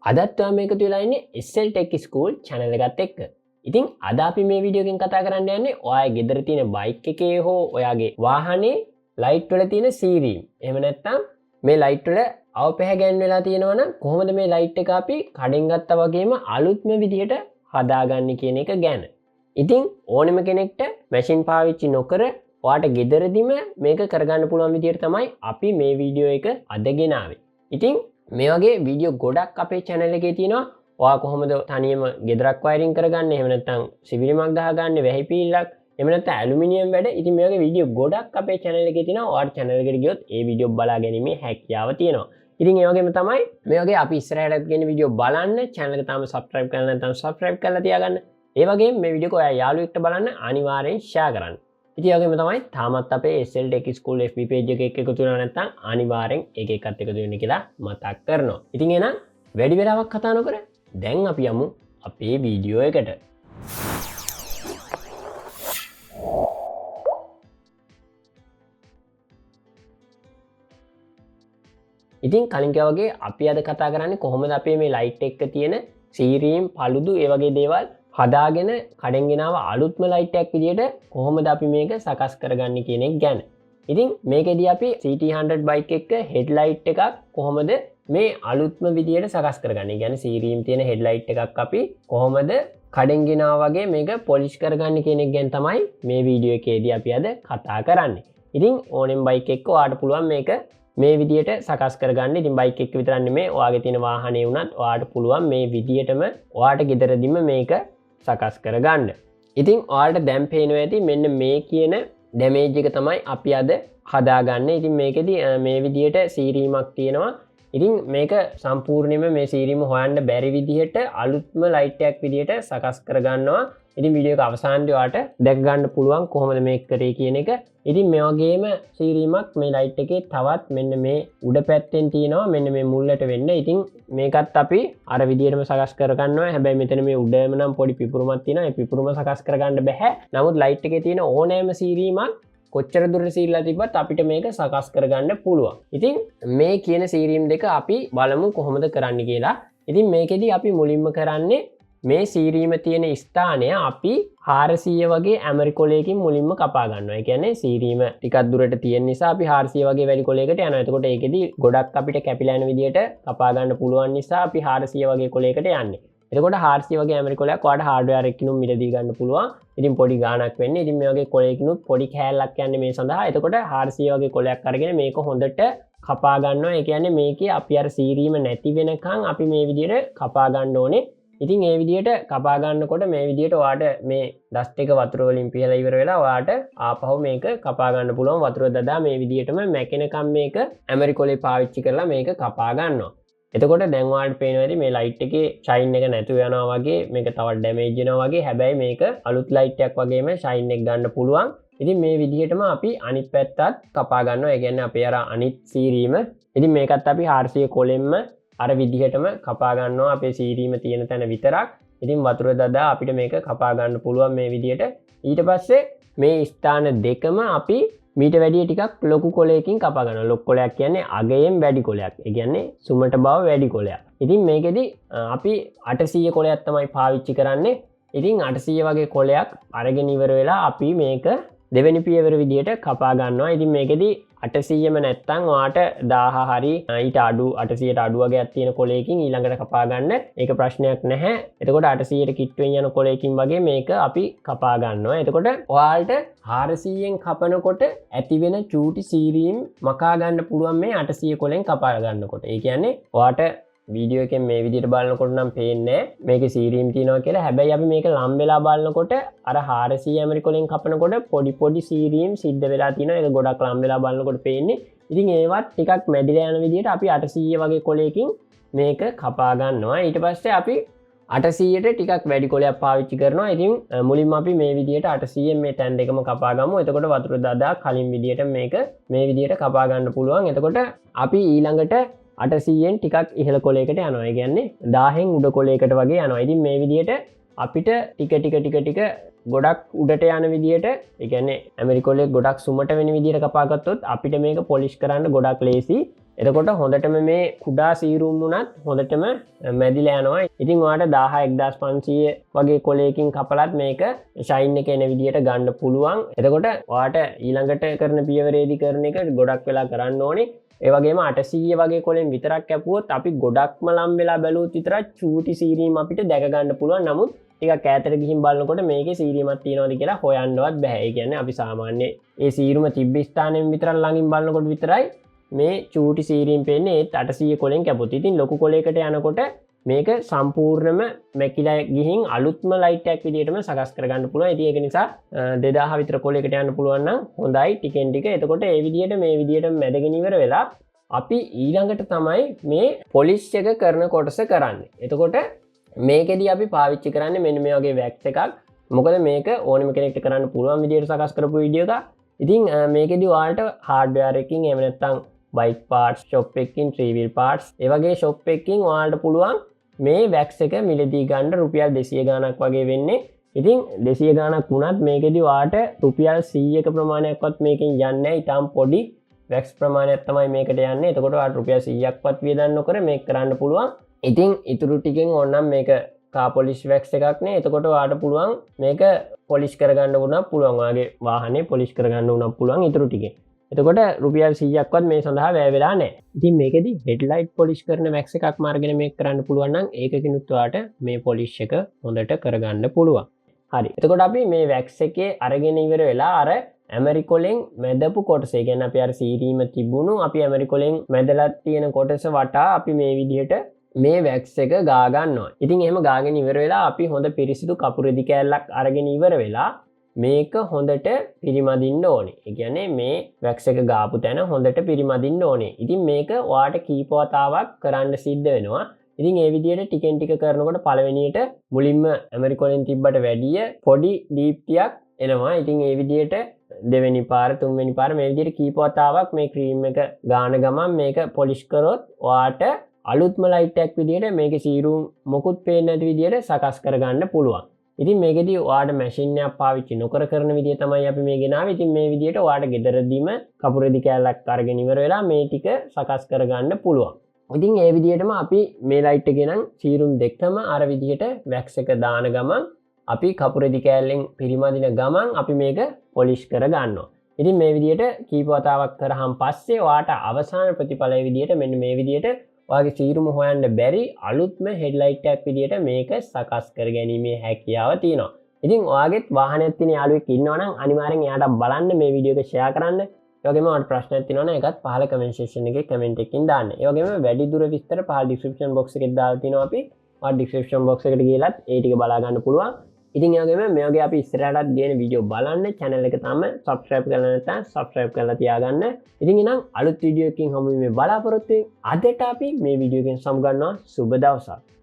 අදත් ඔයා මේක තුලා ඉන්නේ SL Tech School channel එකත් එක්ක. ඉතින් අද අපි මේ වීඩියෝ එකෙන් කතා කරන්න යන්නේ ඔයාගේ ගෙදර තියෙන බයික් එකේ හෝ ඔයාගේ වාහනේ ලයිට් වල තියෙන සීරීම්. එහෙම නැත්නම් මේ ලයිට් වල අවපැහැගැන් වෙලා තියෙනවා නම් කොහොමද මේ ලයිට් එක අපි කඩෙන් ගත්තා වගේම අලුත්ම විදිහට හදාගන්නේ කියන එක ගැන. ඉතින් ඕනෙම කෙනෙක්ට මැෂින් පාවිච්චි නොකර ඔයාට ගෙදරදිම මේක කරගන්න පුළුවන් විදිහට තමයි අපි මේ වීඩියෝ එක අද ගෙනාවේ. ඉතින් මේ වගේ වීඩියෝ ගොඩක් අපේ channel එකේ තියෙනවා. ඔයා කොහොමද තනියම ගෙදරක් වයරින් කරගන්නේ, එහෙම නැත්නම් සිවිලිමක් දාගන්නේ, වැහි පීල්ලක්, එහෙම නැත්නම් ඇලුමිනියම් වැඩ. ඉතින් මේ වගේ වීඩියෝ ගොඩක් අපේ channel එකේ තියෙනවා. ඔයාට channel එකට ගියොත් ඒ වීඩියෝ බලා ගැනීමේ හැකියාව තියෙනවා. ඉතින් ඒ වගේම තමයි මේ වගේ අපි ඉස්සරහටත් ගෙන වීඩියෝ බලන්න channel එක තාම subscribe කරලා නැත්නම් subscribe කරලා තියාගන්න. ඒ වගේම මේ වීඩියෝ එක ඔයා යාළුවෙක්ට බලන්න අනිවාර්යෙන් share කරන්න. ඉතින් ඒ වගේම තමයි තාමත් අපේ SL Tech School FB page එකේ එකතු වෙනවා නැත්නම් අනිවාර්යෙන් එක එකත් එකතු වෙන්න කියලා මතක් කරනවා. ඉතින් එහෙනම් වැඩි වෙලාවක් කතා නොකර දැන් අපි යමු අපේ වීඩියෝ එකට. ඉතින් කලින් කිව්වා වගේ අපි අද කතා කරන්නේ කොහොමද අපේ මේ ලයිට් එක තියෙන සීරීම් පළුදු ඒ වගේ දේවල් හදාගෙන කඩෙන් ගෙනාව අලුත්ම ලයිට් එකක් විදියට කොහොමද අපි මේක සකස් කරගන්නේ කියන එක ගැන. ඉතින් මේකෙදී අපි CT100 බයික් එක හෙඩ්ලයිට් එකක් කොහොමද මේ අලුත්ම විදියට සකස් කරගන්නේ. කියන්නේ සීරීම් තියෙන හෙඩ්ලයිට් එකක් අපි කොහොමද කඩෙන් ගෙනාව වගේ මේක පොලිෂ් කරගන්නේ කියන එක ගැන තමයි මේ වීඩියෝ එකේදී අපි අද කතා කරන්නේ. ඉතින් ඕනෙම බයික් එකක ඔයාට පුළුවන් මේක මේ විදියට සකස් කරගන්න. ඉතින් බයික් එක විතරක් නෙමෙයි ඔයාගේ තියෙන වාහනේ වුණත් ඔයාට පුළුවන් මේ විදියටම ඔයාට ගෙදරදීම මේක සකස් කරගන්න. ඉතින් ඔයාලට දැන් පේනවා ඇති මෙන්න මේ කියන ඩැමේජ් එක තමයි අපි අද හදාගන්නේ. ඉතින් මේකෙදි මේ විදියට සීරීමක් තියෙනවා. ඉතින් මේක සම්පූර්ණයෙන්ම මේ සීරීම හොයන්න බැරි විදිහට අලුත්ම ලයිට් එකක් විදියට සකස් කරගන්නවා. ඉතින් වීඩියෝ එක අවසානයේදී ඔයාලට දැක ගන්න පුළුවන් කොහොමද මේක කරේ කියන එක. ඉතින් මේ වගේම සීරීමක් මේ ලයිට් එකේ තවත් මෙන්න මේ උඩ පැත්තෙන් තියෙනවා මෙන්න මේ මුල්ලට වෙන්න. ඉතින් මේකත් අපි අර විදියටම සකස් කරගන්නවා. හැබැයි මෙතන මේ උඩම නම් පොඩි පිපුරුමක් තියෙනවා. ඒ පිපුරුම සකස් කරගන්න බෑ. නමුත් ලයිට් එකේ තියෙන ඕනෑම සීරීමක් කොච්චර දුරට සීරලා තිබ්බත් අපිට මේක සකස් කරගන්න පුළුවන්. ඉතින් මේ කියන සීරීම් දෙක අපි බලමු කොහොමද කරන්න කියලා. ඉතින් මේකෙදි අපි මුලින්ම කරන්නේ මේ සීරීම තියෙන ස්ථානය අපි 400 වගේ ඇමරිකොලයකින් මුලින්ම කපා ගන්නවා. ඒ කියන්නේ සීරීම ටිකක් දුරට තියෙන නිසා අපි 400 වගේ වැඩි කොලයකට යනවා. එතකොට ඒකෙදි ගොඩක් අපිට කැපිලා යන විදියට කපා ගන්න පුළුවන් නිසා අපි 400 වගේ කොලයකට යන්නේ. එතකොට 400 වගේ ඇමරිකොලයක් ඔයාලට හાર્ඩ්වෙයාර් එකකිනුත් මිලදී ගන්න පුළුවන්. ඉතින් පොඩි ගාණක් වෙන්නේ. ඉතින් මේ වගේ කොලයකිනුත් පොඩි කෑල්ලක් යන්නේ මේ සඳහා. එතකොට 400 වගේ කොලයක් අරගෙන මේක හොඳට කපා ගන්නවා. ඒ කියන්නේ මේකේ අපි අර සීරීම නැති වෙනකන් අපි මේ විදියට කපා ගන්න ඕනේ. ඉතින් ඒ විදියට කපා ගන්නකොට මේ විදියට ඔයාට මේ ඩස්ට් එක වතුර වලින් පිහලා ඉවර වෙලා ඔයාට ආපහු මේක කපා ගන්න පුළුවන්. වතුර දදා මේ විදියටම මැකෙනකම් මේක ඇමරිකොලේ පාවිච්චි කරලා මේක කපා ගන්නවා. එතකොට දැන් ඔයාලට පේනවා ඇති මේ ලයිට් එකේ ෂයින් එක නැතුව යනවා වගේ, මේක තවත් ඩැමේජ් වෙනවා වගේ. හැබැයි මේක අලුත් ලයිට් එකක් වගේම ෂයින් එක ගන්න පුළුවන්. ඉතින් මේ විදිහටම අපි අනිත් පැත්තත් කපා ගන්නවා. ඒ කියන්නේ අපේ අර අනිත් සීරීම. ඉතින් මේකත් අපි 400 කොලෙන්ම අර විදිහටම කපා ගන්නවා අපේ සීරීම තියෙන තැන විතරක්. ඉතින් වතුර දදා අපිට මේක කපා ගන්න පුළුවන් මේ විදිහට. ඊට පස්සේ මේ ස්ථාන දෙකම අපි මීට වැඩිය ටිකක් ලොකු කොලයකින් කපා ගන්නවා. ලොකු කොලයක් කියන්නේ අගයෙන් වැඩි කොලයක්. ඒ කියන්නේ සුමට බව වැඩි කොලයක්. ඉතින් මේකෙදි අපි 800 කොලයක් තමයි පාවිච්චි කරන්නේ. ඉතින් 800 වගේ කොලයක් අරගෙන ඉවර වෙලා අපි මේක දෙවෙනි පියවර විදියට කපා ගන්නවා. ඉතින් මේකෙදි 800ම නැත්තම් ඔයාට 1000 හරි ඊට අඩු 800ට අඩු වගේක් තියෙන කොලයකින් ඊළඟට කපා ගන්න ඒක ප්‍රශ්නයක් නැහැ. එතකොට 800ට කිට්ටුවෙන් යන කොලයකින් වගේ මේක අපි කපා ගන්නවා. එතකොට ඔයාලට 400න් කපනකොට ඇති වෙන චූටි සීරීම් මකා ගන්න පුළුවන් මේ 800 කොලෙන් කපා ගන්නකොට. ඒ කියන්නේ ඔයාට වීඩියෝ එකෙන් මේ විදිහට බලනකොට නම් පේන්නේ මේකේ සීරීම් තියෙනවා කියලා. හැබැයි අපි මේක ලම් වෙලා බලනකොට අර 400 ඇමරිකොලෙන් කපනකොට පොඩි පොඩි සීරීම් සිද්ධ වෙලා තියෙනවා. ඒක ගොඩක් ලම් වෙලා බලනකොට පේන්නේ. ඉතින් ඒවත් ටිකක් මැදිලා යන විදිහට අපි 800 වගේ කොලයකින් මේක කපා ගන්නවා. ඊට පස්සේ අපි 800ට ටිකක් වැඩි කොලයක් පාවිච්චි කරනවා. ඉතින් මුලින්ම අපි මේ විදිහට 800න් මේ තැන් දෙකම කපා ගමු. එතකොට වතුර දදා කලින් විදිහට මේක මේ විදිහට කපා ගන්න පුළුවන්. එතකොට අපි ඊළඟට 800න් ටිකක් ඉහළ කොලයකට යනවා. ඒ කියන්නේ 1000න් උඩ කොලයකට වගේ යනවා. ඉතින් මේ විදිහට අපිට ටික ගොඩක් උඩට යන විදිහට, ඒ කියන්නේ ඇමරිකොලේ ගොඩක් සුමට වෙන විදිහට කපා ගත්තොත් අපිට මේක පොලිෂ් කරන්න ගොඩක් ලේසි. එතකොට හොඳටම මේ කුඩා සීරුම් වුණත් හොඳටම මැදිලා යනවා. ඉතින් ඔයාලට 1000 1500 වගේ කොලයකින් කපලත් මේක ෂයින් එක එන විදියට ගන්න පුළුවන්. එතකොට ඔයාලට ඊළඟට කරන පියවරේදී කරන එක ගොඩක් වෙලා කරන්න ඕනේ. ඒ වගේම 800 වගේ කොලෙන් විතරක් කැපුවොත් අපි ගොඩක්ම ලම් වෙලා බැලුවොත් විතරක් චූටි සීරීම් අපිට දැක ගන්න පුළුවන්. නමුත් ටිකක් ඈතට ගිහින් බලනකොට මේකේ සීරීමක් තියෙනවද කියලා හොයන්නවත් බෑ. ඒ කියන්නේ අපි සාමාන්‍ය ඒ සීරුම තිබ්බ ස්ථානයෙන් විතරක් ළඟින් බලනකොට විතරයි මේ චූටි සීරීම් පෙන්නේ. ඒත් 800 කොලෙන් කැපුවොත් ඉතින් ලොකු කොලයකට යනකොට මේක සම්පූර්ණම මැකිලා ගිහින් අලුත්ම ලයිට් එකක් විදියටම සකස් කරගන්න පුළුවන්. ඉතින් ඒක නිසා 2000 විතර කොලයකට යන්න පුළුවන් නම් හොඳයි ටිකෙන් ටික. එතකොට ඒ විදියට මේ විදියට මැදගෙන ඉවර වෙලා අපි ඊළඟට තමයි මේ පොලිෂ් එක කරන කොටස කරන්නේ. එතකොට මේකෙදී අපි පාවිච්චි කරන්නේ මෙන්න මේ වගේ වැක්ස් එකක්. මොකද මේක ඕනම කෙනෙක්ට කරන්න පුළුවන් විදියට සකස් කරපු වීඩියෝ එකක්. ඉතින් මේකෙදී ඔයාලට හાર્ඩ්වෙයාර් එකකින් එහෙම නැත්නම් බයික් පාර්ට්ස් ෂොප් එකකින් ත්‍රී වීල් පාර්ට්ස් ඒ වගේ ෂොප් එකකින් ඔයාලට පුළුවන් මේ වැක්ස් එක මිලදී ගන්න රුපියල් 200 ගාණක් වගේ වෙන්නේ. ඉතින් 200 ගාණක් වුණත් මේකෙදී ඔයාලට රුපියල් 100ක ප්‍රමාණයක්වත් මේකෙන් යන්නේ නැහැ. ඊටාම් පොඩි වැක්ස් ප්‍රමාණයක් තමයි මේකට යන්නේ. එතකොට ඔයාලට රුපියල් 100ක්වත් වියදම් නොකර මේක කරන්න පුළුවන්. ඉතින් ඉතුරු ටිකෙන් ඕනනම් මේක කා පොලිෂ් වැක්ස් එකක් නේ. එතකොට ඔයාලට පුළුවන් මේක පොලිෂ් කරගන්න වුණා පුළුවන්. ඔයාගේ වාහනේ පොලිෂ් කරගන්න වුණා පුළුවන් ඉතුරු ටිකෙන්. එතකොට රුපියල් 100ක්වත් මේ සඳහා වැය වෙලා නැහැ. ඉතින් මේකෙදි හෙඩ්ලයිට් පොලිෂ් කරන වැක්ස් එකක් මාර්ගෙන මේක කරන්න පුළුවන් නම් ඒකකිනුත් ඔයාලට මේ පොලිෂ් එක හොඳට කරගන්න පුළුවන්. හරි. එතකොට අපි මේ වැක්ස් එකේ අරගෙන ඉවර වෙලා අර ඇමරිකොලෙන් මැදපු කොටස, ඒ කියන්නේ අපි අර සීරීම තිබුණු අපි ඇමරිකොලෙන් මැදලා තියෙන කොටස වටා අපි මේ විදිහට මේ වැක්ස් එක ගා ගන්නවා. ඉතින් එහෙම ගාගෙන ඉවර වෙලා අපි හොඳ පිරිසිදු කපුරෙදි කෑල්ලක් අරගෙන ඉවර වෙලා මේක හොඳට පිරිමදින්න ඕනේ. ඒ කියන්නේ මේ වැක්ස් එක ගාපු තැන හොඳට පිරිමදින්න ඕනේ. ඉතින් මේක ඔයාලට කීප වතාවක් කරන්න සිද්ධ වෙනවා. ඉතින් ඒ විදිහට ටිකෙන් ටික කරනකොට පළවෙනියට මුලින්ම ඇමරිකොලෙන් තිබ්බට වැඩිය පොඩි දීප්තියක් එනවා. ඉතින් ඒ විදිහට දෙවෙනි පාර තුන්වෙනි පාර මේ විදිහට කීප වතාවක් මේ ක්‍රීම් එක ගාන ගමන් මේක පොලිෂ් කරොත් ඔයාලට අලුත්ම ලයිට් එකක් විදිහට මේකේ සීරුම් මොකුත් පේන්නේ නැති විදිහට සකස් කරගන්න පුළුවන්. ඉතින් මේකෙදී ඔයාලට මැෂින් එකක් පාවිච්චි නොකර කරන විදිය තමයි අපි මේ ගෙනාවේ. ඉතින් මේ විදිහට ඔයාලට ගෙදරදීම කපුරෙදි කෑල්ලක් අරගෙන ඉවර වෙලා මේ ටික සකස් කරගන්න පුළුවන්. ඉතින් ඒ විදිහටම අපි මේ ලයිට් එකේ නම් සීරුම් දෙකම අර විදිහට වැක්ස් එක දාන ගමන් අපි කපුරෙදි කෑල්ලෙන් පිරිමදින ගමන් අපි මේක පොලිෂ් කර ගන්නවා. ඉතින් මේ විදිහට කීප වතාවක් කරාම පස්සේ ඔයාලට අවසාන ප්‍රතිඵලය විදිහට මෙන්න මේ විදිහට ඔයාගේ සීරුම හොයන්න බැරි අලුත්ම හෙඩ්ලයිට් එකක් විදිහට මේක සකස් කර ගැනීමේ හැකියාව තියෙනවා. ඉතින් ඔයාගෙත් වාහනයක් තියෙන යාළුවෙක් ඉන්නවා නම් අනිවාර්යෙන් එයාට බලන්න මේ වීඩියෝ එක ෂෙයා කරන්න. ඒ වගේම ඔයාලට ප්‍රශ්නයක් තියෙනවා නම් ඒකත් පහල කමෙන්ට් සෙක්ෂන් එකේ කමෙන්ට් එකකින් දාන්න. ඒ වගේම වැඩි දුර විස්තර පහල ඩිස්ක්‍රිප්ෂන් බොක්ස් එකේ දාලා තියෙනවා අපි. ඔයාලා ඩිස්ක්‍රිප්ෂන් බොක්ස් එකට ගිහලත් ඒ ටික බලා ගන්න පුළුවන්. ඉතින් ඒ වගේම මේ වගේ අපි ඉස්සරහටත් ගේන වීඩියෝ බලන්න channel එක තාම subscribe කරලා නැත්නම් subscribe කරලා තියාගන්න. ඉතින් එහෙනම් අලුත් වීඩියෝ එකකින් හමු වෙමු බලාපොරොත්තු වෙමින් අදට අපි මේ වීඩියෝ එකෙන් සමුගන්නවා. සුබ දවසක්.